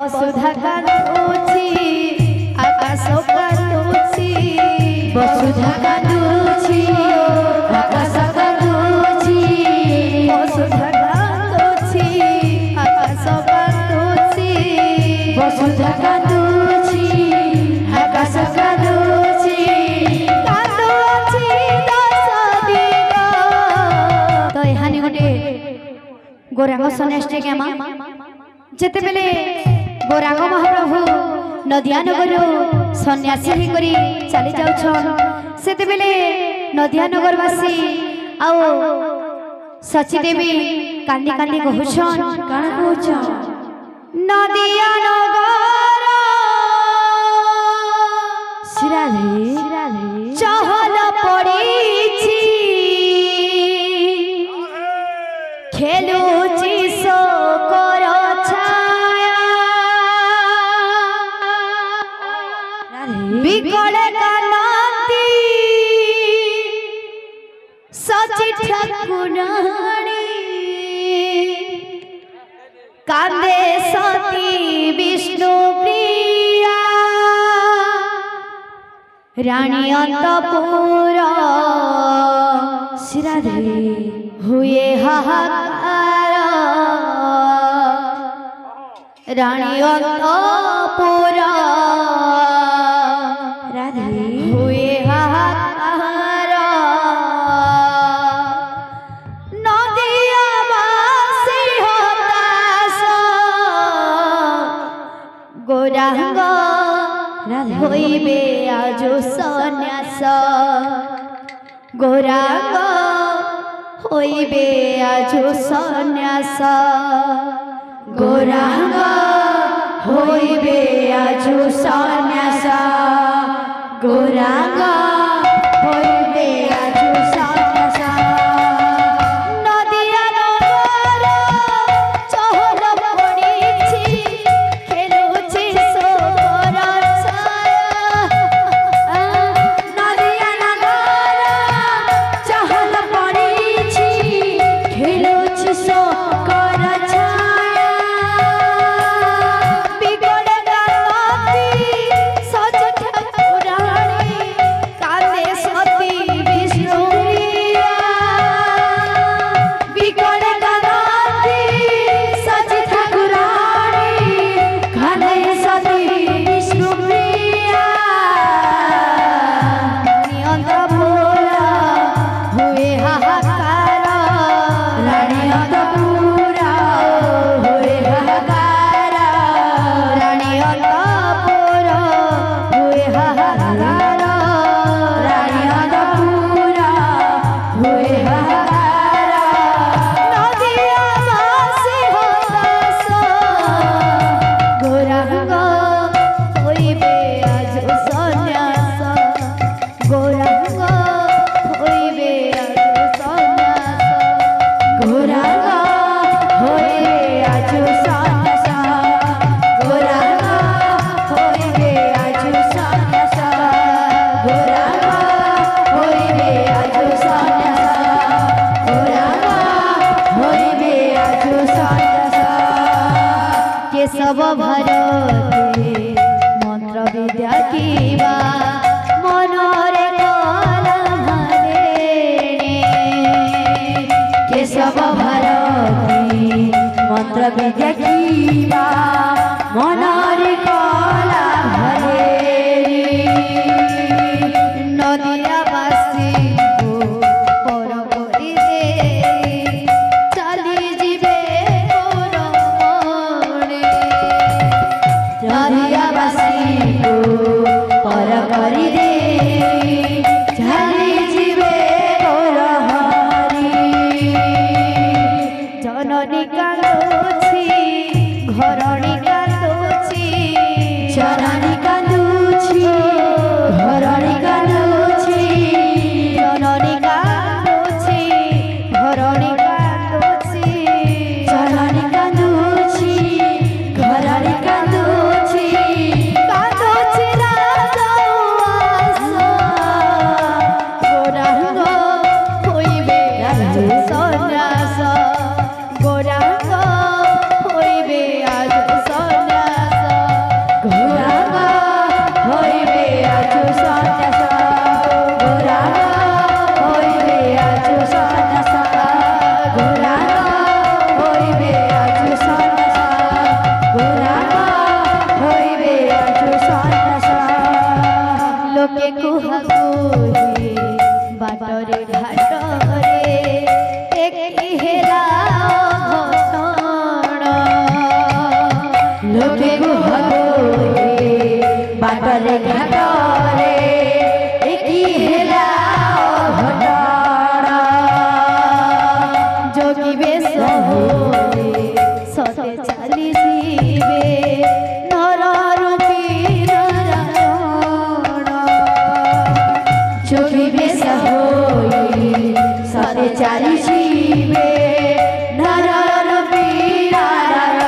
वसुधा कांदुची आकाश कांदुची वसुधा कांदुची आकाश कांदुची वसुधा कांदुची आकाश कांदुची वसुधा कांदुची आकाश कांदुची कांदुची दस दिन तो एहानी गोटे गोरांग सन्यासी केमा जेते बेले गोरांग महाप्रभु नदिया नगर सन्यासी होकर चली जाऊन से नदिया नगरवासी आओ सची देवी कांदी कांदी कहूछन काना कहूछन नदिया नगर सिराधे चहल पड़ीछि खेलुछि सोकर बिगड़े कानाती सची ठाकुरानी कांदे सती विष्णु प्रिया रानी अंतपुर सिराधे हुए हाहाकार रानी अंतपुर हुए हाहाकार नदिया बासी हताश गोरांग होइबे आज सन्यास गोरांग होइबे आज सन्यास गोरांग होइबे आज सन्यास गोरांग होइबे आज सन्यास नदिया नगर चहल पड़ीछि खेलुछि सोकर छाया नदिया नगर चहल पड़ीछि खेलुछि सोकर छाया बिगड़े गाती सच सब भारते मंत्र विद्या कीवा मनरे कला केशव भारती मंत्र विद्या कीवा मनरे कला नदिया बासी जननी कांदुची घरणी कांदुची जननी कांदुची घरणी कांदुची जननी कांदुची घरणी कांदुची जननी कांदुची घरणी कांदुची लोके कुहा कुही बाटरे घाटरे एकी हेला घटण लोके कुहा कुही बाटरे घाटरे एकी हेला घटण जोगी बेश होई सते चाली जीवे नर रूपी नारायण जोगी बेश होई सते चाली जीवे नर रूपी नारायण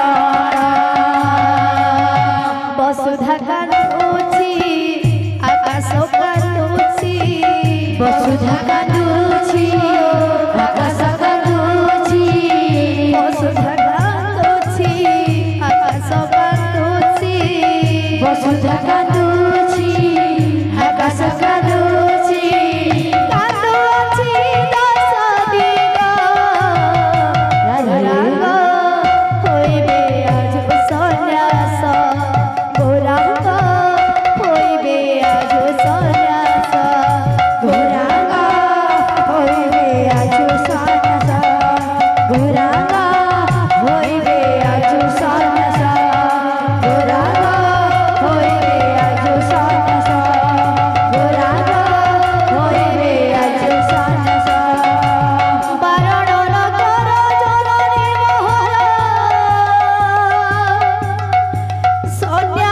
वसुधा कांदुची आकाश कांदुची वसुधा कांदुची आकाश कांदुची वसुधा कांदुची आकाश कांदुची वसुधा कांदुची आकाश कांदुची कांदुची दश दिन राग होइबे आज सन्यास गौरांग होइबे आज सन्यास गौरांग होइबे आज सन्यास गौरांग होइबे आज सन्यास गौरांग होइबे आज सन्यास गौरांग होइबे आज सन्यास बारण नगर जननी मोहर सन्यास